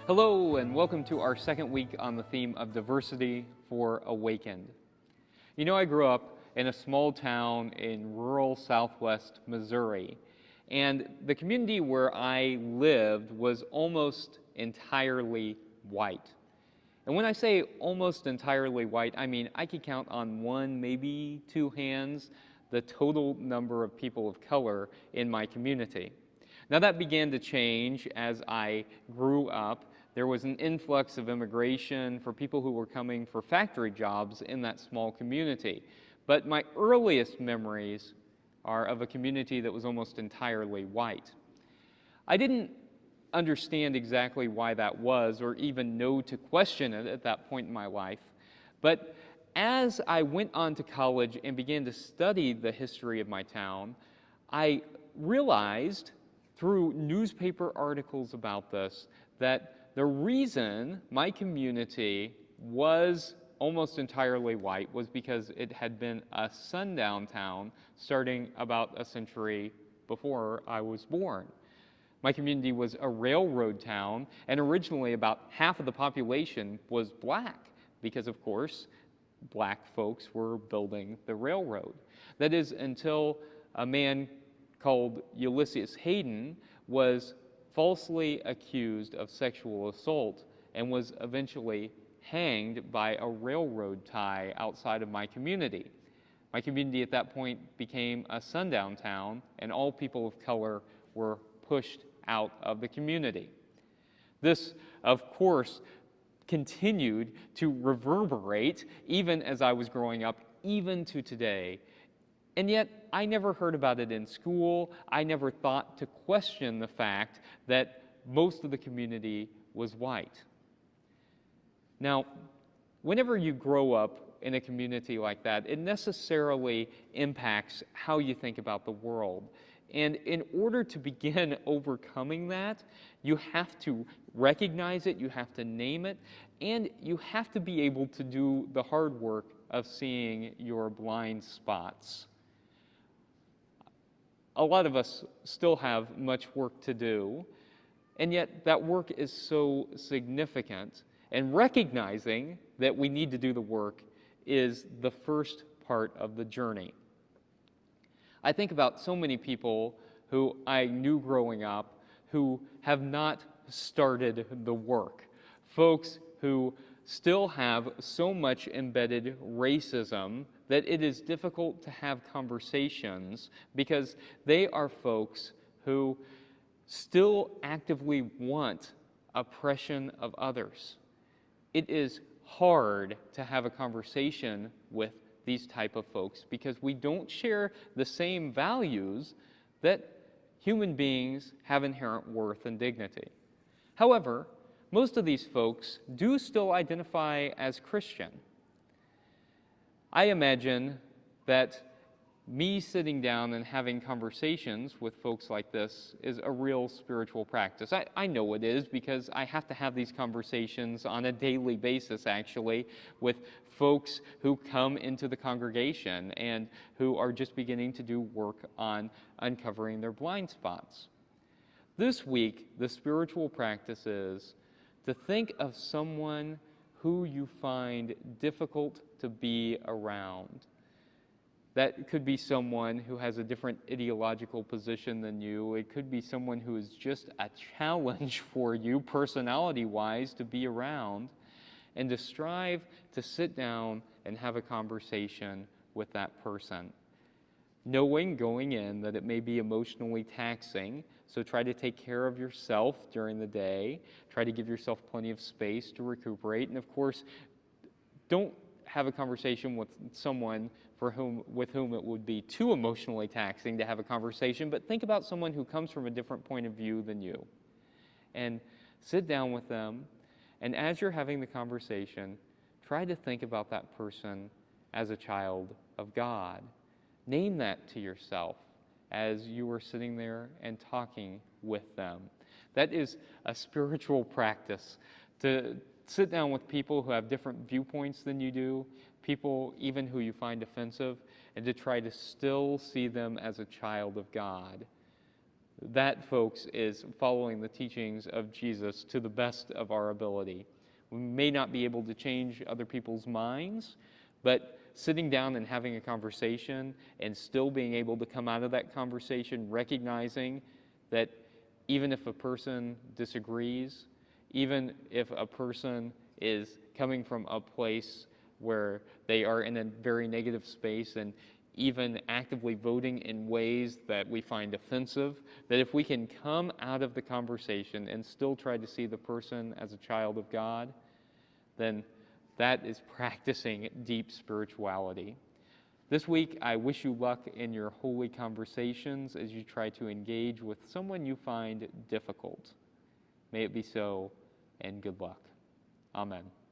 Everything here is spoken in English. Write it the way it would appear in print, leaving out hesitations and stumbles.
Hello, and welcome to our second week on the theme of diversity for Awakened. You know, I grew up in a small town in rural southwest Missouri, and the community where I lived was almost entirely white. And when I say almost entirely white, I mean I could count on one, maybe two hands, the total number of people of color in my community. Now that began to change as I grew up. There was an influx of immigration for people who were coming for factory jobs in that small community. But my earliest memories are of a community that was almost entirely white. I didn't understand exactly why that was or even know to question it at that point in my life. But as I went on to college and began to study the history of my town, I realized through newspaper articles about this that the reason my community was almost entirely white was because it had been a sundown town starting about a century before I was born. My community was a railroad town, and originally about half of the population was black because, of course, black folks were building the railroad. That is, until a man called Ulysses Hayden was falsely accused of sexual assault and was eventually hanged by a railroad tie outside of my community. My community at that point became a sundown town, and all people of color were pushed out of the community. This, of course, continued to reverberate even as I was growing up, even to today. And yet, I never heard about it in school. I never thought to question the fact that most of the community was white. Now, whenever you grow up in a community like that, it necessarily impacts how you think about the world. And in order to begin overcoming that, you have to recognize it, you have to name it, and you have to be able to do the hard work of seeing your blind spots. A lot of us still have much work to do, and yet that work is so significant, and recognizing that we need to do the work is the first part of the journey. I think about so many people who I knew growing up who have not started the work. Folks who still have so much embedded racism that it is difficult to have conversations because they are folks who still actively want oppression of others. It is hard to have a conversation with these type of folks because we don't share the same values that human beings have inherent worth and dignity. However, most of these folks do still identify as Christian. I imagine that me sitting down and having conversations with folks like this is a real spiritual practice. I know it is because I have to have these conversations on a daily basis, actually, with folks who come into the congregation and who are just beginning to do work on uncovering their blind spots. This week, the spiritual practice is to think of someone who you find difficult to be around. That could be someone who has a different ideological position than you. It could be someone who is just a challenge for you, personality-wise, to be around, and to strive to sit down and have a conversation with that person. Knowing going in that it may be emotionally taxing, so try to take care of yourself during the day. Try to give yourself plenty of space to recuperate. And of course, don't have a conversation with someone with whom it would be too emotionally taxing to have a conversation, but think about someone who comes from a different point of view than you. And sit down with them, and as you're having the conversation, try to think about that person as a child of God. Name that to yourself as you are sitting there and talking with them. That is a spiritual practice, to sit down with people who have different viewpoints than you do, people even who you find offensive, and to try to still see them as a child of God. That, folks, is following the teachings of Jesus to the best of our ability. We may not be able to change other people's minds, but sitting down and having a conversation and still being able to come out of that conversation recognizing that even if a person disagrees, even if a person is coming from a place where they are in a very negative space and even actively voting in ways that we find offensive, that if we can come out of the conversation and still try to see the person as a child of God, then that is practicing deep spirituality. This week, I wish you luck in your holy conversations as you try to engage with someone you find difficult. May it be so, and good luck. Amen.